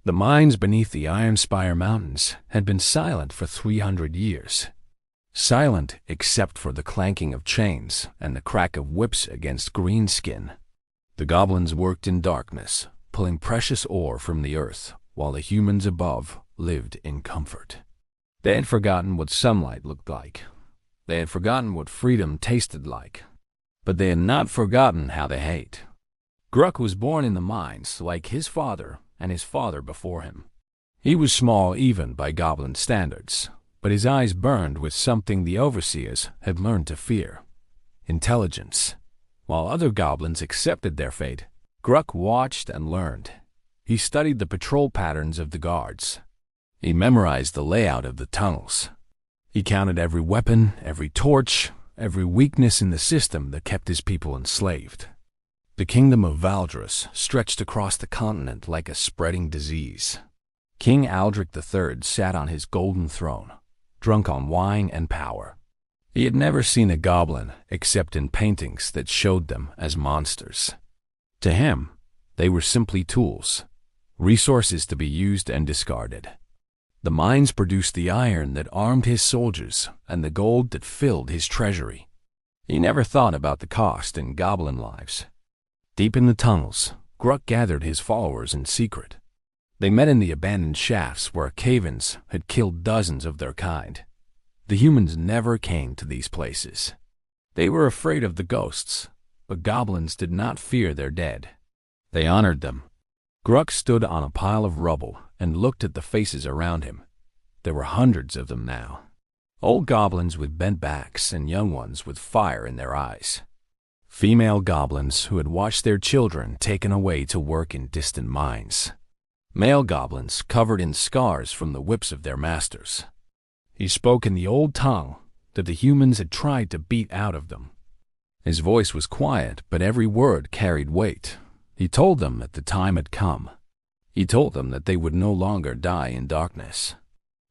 The mines beneath the Iron Spire Mountains had been silent for 300 years. Silent except for the clanking of chains and the crack of whips against green skin. The goblins worked in darkness, pulling precious ore from the earth, while the humans above lived in comfort. They had forgotten what sunlight looked like. They had forgotten what freedom tasted like. But they had not forgotten how to hate. Gruck was born in the mines like his father and his father before him. He was small even by goblin standards, but his eyes burned with something the overseers had learned to fear: intelligence. While other goblins accepted their fate, Gruck watched and learned. He studied the patrol patterns of the guards. He memorized the layout of the tunnels. He counted every weapon, every torch, every weakness in the system that kept his people enslaved. The kingdom of Valdris stretched across the continent like a spreading disease. King Aldrich III sat on his golden throne, drunk on wine and power. He had never seen a goblin except in paintings that showed them as monsters. To him, they were simply tools, resources to be used and discarded. The mines produced the iron that armed his soldiers and the gold that filled his treasury. He never thought about the cost in goblin lives. Deep in the tunnels, Gruck gathered his followers in secret. They met in the abandoned shafts where cave-ins had killed dozens of their kind. The humans never came to these places. They were afraid of the ghosts, but goblins did not fear their dead. They honored them. Gruck stood on a pile of rubble and looked at the faces around him. There were hundreds of them now. Old goblins with bent backs and young ones with fire in their eyes. Female goblins who had watched their children taken away to work in distant mines. Male goblins covered in scars from the whips of their masters. He spoke in the old tongue that the humans had tried to beat out of them. His voice was quiet, but every word carried weight. He told them that the time had come. He told them that they would no longer die in darkness.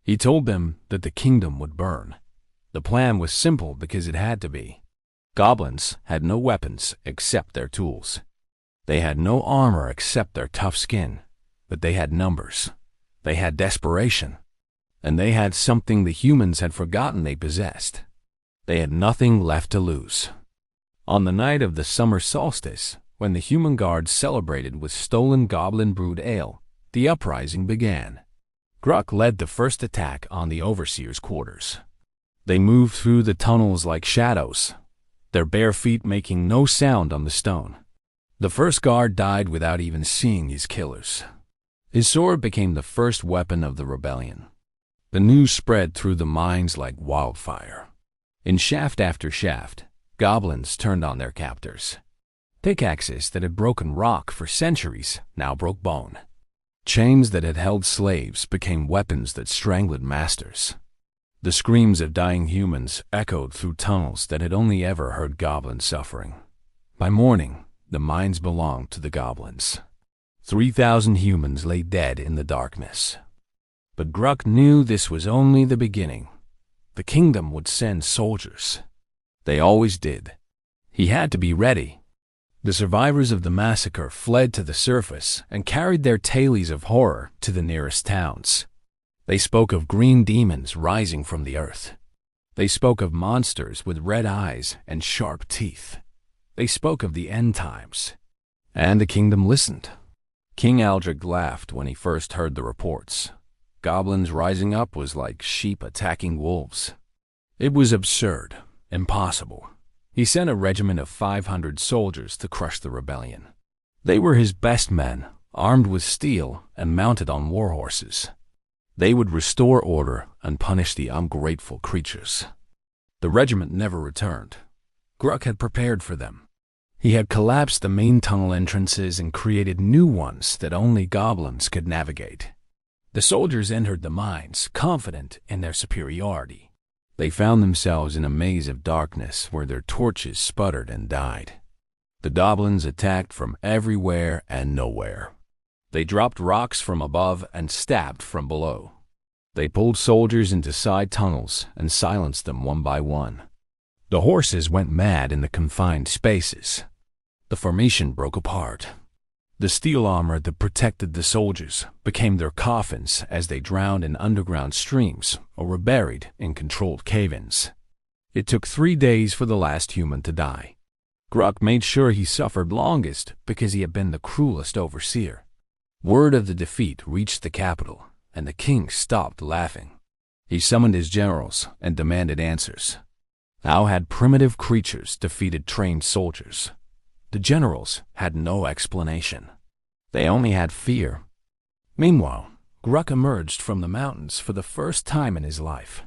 He told them that the kingdom would burn. The plan was simple because it had to be. Goblins had no weapons except their tools. They had no armor except their tough skin, but they had numbers. They had desperation. And they had something the humans had forgotten they possessed. They had nothing left to lose. On the night of the summer solstice, when the human guards celebrated with stolen goblin brewed ale, the uprising began. Gruck led the first attack on the overseers' quarters. They moved through the tunnels like shadows, their bare feet making no sound on the stone. The first guard died without even seeing his killers. His sword became the first weapon of the rebellion. The news spread through the mines like wildfire. In shaft after shaft, goblins turned on their captors. Pickaxes that had broken rock for centuries now broke bone. Chains that had held slaves became weapons that strangled masters. The screams of dying humans echoed through tunnels that had only ever heard goblin suffering. By morning, the mines belonged to the goblins. 3,000 humans lay dead in the darkness. But Gruck knew this was only the beginning. The kingdom would send soldiers. They always did. He had to be ready. The survivors of the massacre fled to the surface and carried their tales of horror to the nearest towns. They spoke of green demons rising from the earth. They spoke of monsters with red eyes and sharp teeth. They spoke of the end times. And the kingdom listened. King Aldrich laughed when he first heard the reports. Goblins rising up was like sheep attacking wolves. It was absurd, impossible. He sent a regiment of 500 soldiers to crush the rebellion. They were his best men, armed with steel and mounted on war horses. They would restore order and punish the ungrateful creatures. The regiment never returned. Gruck had prepared for them. He had collapsed the main tunnel entrances and created new ones that only goblins could navigate. The soldiers entered the mines, confident in their superiority. They found themselves in a maze of darkness where their torches sputtered and died. The goblins attacked from everywhere and nowhere. They dropped rocks from above and stabbed from below. They pulled soldiers into side tunnels and silenced them one by one. The horses went mad in the confined spaces. The formation broke apart. The steel armor that protected the soldiers became their coffins as they drowned in underground streams or were buried in controlled cave-ins. It took 3 days for the last human to die. Gruck made sure he suffered longest because he had been the cruelest overseer. Word of the defeat reached the capital, and the king stopped laughing. He summoned his generals and demanded answers. How had primitive creatures defeated trained soldiers? The generals had no explanation. They only had fear. Meanwhile, Gruck emerged from the mountains for the first time in his life.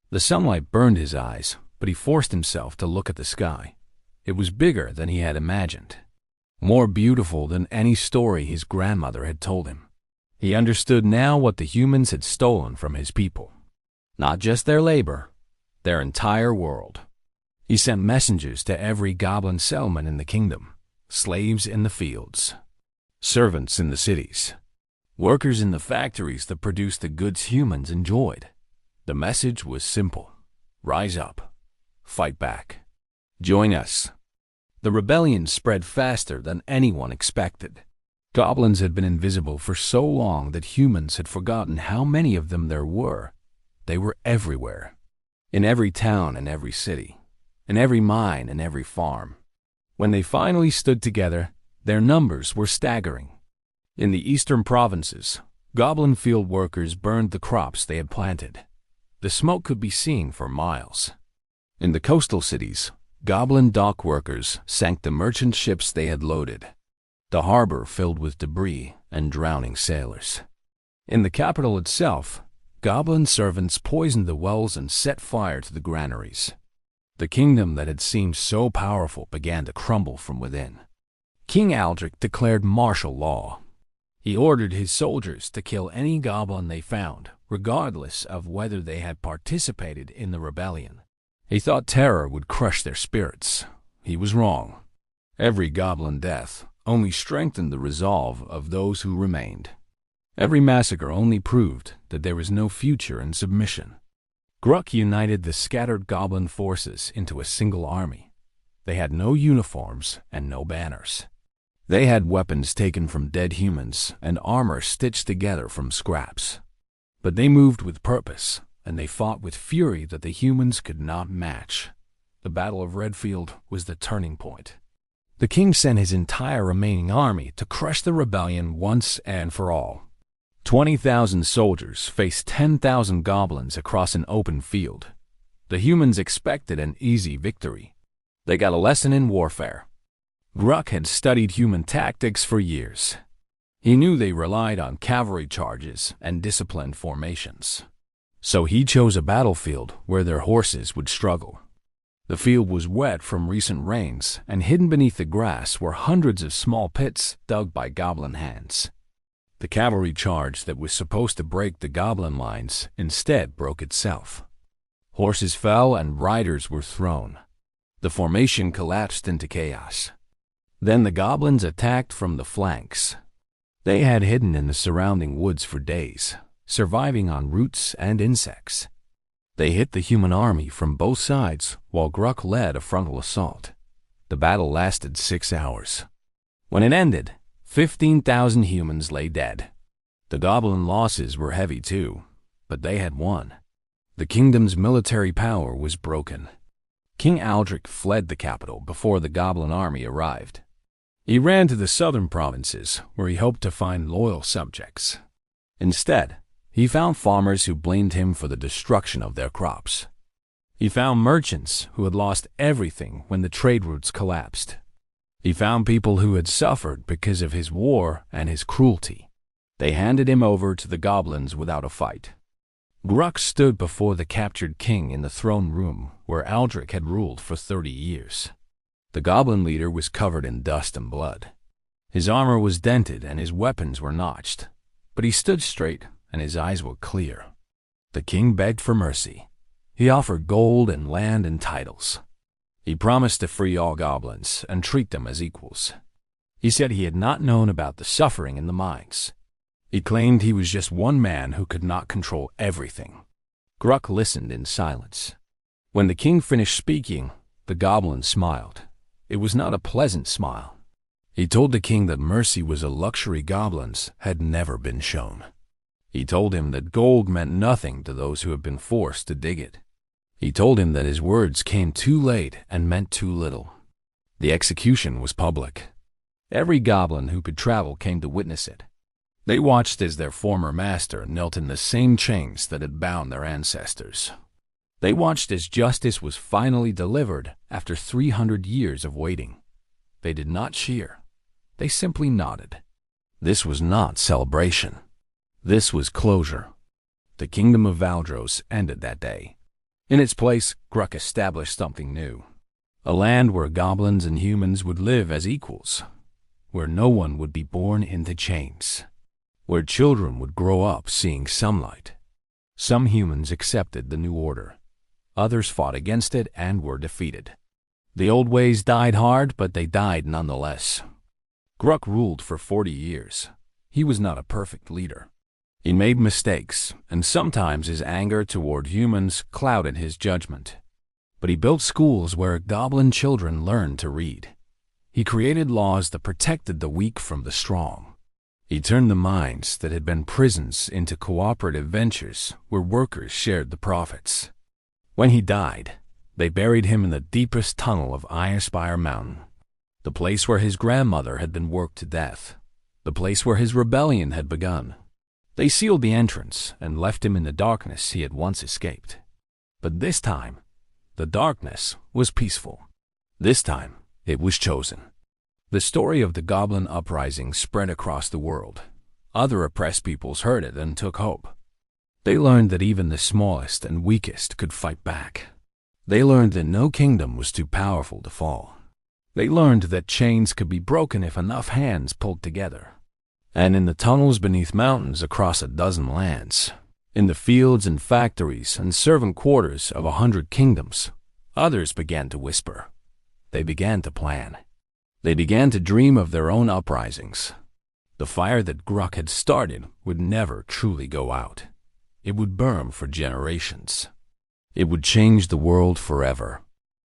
The sunlight burned his eyes, but he forced himself to look at the sky. It was bigger than he had imagined, more beautiful than any story his grandmother had told him. He understood now what the humans had stolen from his people. Not just their labor, their entire world. He sent messengers to every goblin settlement in the kingdom, slaves in the fields, servants in the cities, workers in the factories that produced the goods humans enjoyed. The message was simple. Rise up. Fight back. Join us. The rebellion spread faster than anyone expected. Goblins had been invisible for so long that humans had forgotten how many of them there were. They were everywhere. In every town and every city. In every mine and every farm. When they finally stood together, their numbers were staggering. In the eastern provinces, goblin field workers burned the crops they had planted. The smoke could be seen for miles. In the coastal cities, goblin dock workers sank the merchant ships they had loaded. The harbor filled with debris and drowning sailors. In the capital itself, goblin servants poisoned the wells and set fire to the granaries. The kingdom that had seemed so powerful began to crumble from within. King Aldrich declared martial law. He ordered his soldiers to kill any goblin they found, regardless of whether they had participated in the rebellion. He thought terror would crush their spirits. He was wrong. Every goblin death only strengthened the resolve of those who remained. Every massacre only proved that there was no future in submission. Gruck united the scattered goblin forces into a single army. They had no uniforms and no banners. They had weapons taken from dead humans and armor stitched together from scraps. But they moved with purpose, and they fought with fury that the humans could not match. The Battle of Redfield was the turning point. The king sent his entire remaining army to crush the rebellion once and for all. 20,000 soldiers faced 10,000 goblins across an open field. The humans expected an easy victory. They got a lesson in warfare. Gruck had studied human tactics for years. He knew they relied on cavalry charges and disciplined formations. So he chose a battlefield where their horses would struggle. The field was wet from recent rains, and hidden beneath the grass were hundreds of small pits dug by goblin hands. The cavalry charge that was supposed to break the goblin lines instead broke itself. Horses fell and riders were thrown. The formation collapsed into chaos. Then the goblins attacked from the flanks. They had hidden in the surrounding woods for days, surviving on roots and insects. They hit the human army from both sides while Gruck led a frontal assault. The battle lasted 6 hours. When it ended, 15,000 humans lay dead. The goblin losses were heavy too, but they had won. The kingdom's military power was broken. King Aldrich fled the capital before the goblin army arrived. He ran to the southern provinces, where he hoped to find loyal subjects. Instead, he found farmers who blamed him for the destruction of their crops. He found merchants who had lost everything when the trade routes collapsed. He found people who had suffered because of his war and his cruelty. They handed him over to the goblins without a fight. Gruck stood before the captured king in the throne room where Aldrich had ruled for 30 years. The goblin leader was covered in dust and blood. His armor was dented and his weapons were notched, but he stood straight and his eyes were clear. The king begged for mercy. He offered gold and land and titles. He promised to free all goblins and treat them as equals. He said he had not known about the suffering in the mines. He claimed he was just one man who could not control everything. Gruck listened in silence. When the king finished speaking, the goblin smiled. It was not a pleasant smile. He told the king that mercy was a luxury goblins had never been shown. He told him that gold meant nothing to those who had been forced to dig it. He told him that his words came too late and meant too little. The execution was public. Every goblin who could travel came to witness it. They watched as their former master knelt in the same chains that had bound their ancestors. They watched as justice was finally delivered after 300 years of waiting. They did not cheer. They simply nodded. This was not celebration. This was closure. The kingdom of Valdros ended that day. In its place, Gruck established something new. A land where goblins and humans would live as equals, where no one would be born into chains, where children would grow up seeing sunlight. Some humans accepted the new order. Others fought against it and were defeated. The old ways died hard, but they died nonetheless. Gruck ruled for 40 years. He was not a perfect leader. He made mistakes, and sometimes his anger toward humans clouded his judgment. But he built schools where goblin children learned to read. He created laws that protected the weak from the strong. He turned the mines that had been prisons into cooperative ventures where workers shared the profits. When he died, they buried him in the deepest tunnel of HFY Mountain, the place where his grandmother had been worked to death, the place where his rebellion had begun. They sealed the entrance and left him in the darkness he had once escaped. But this time, the darkness was peaceful. This time, it was chosen. The story of the Goblin Uprising spread across the world. Other oppressed peoples heard it and took hope. They learned that even the smallest and weakest could fight back. They learned that no kingdom was too powerful to fall. They learned that chains could be broken if enough hands pulled together. And in the tunnels beneath mountains across a dozen lands, in the fields and factories and servant quarters of 100 kingdoms, others began to whisper. They began to plan. They began to dream of their own uprisings. The fire that Gruck had started would never truly go out. It would burn for generations. It would change the world forever.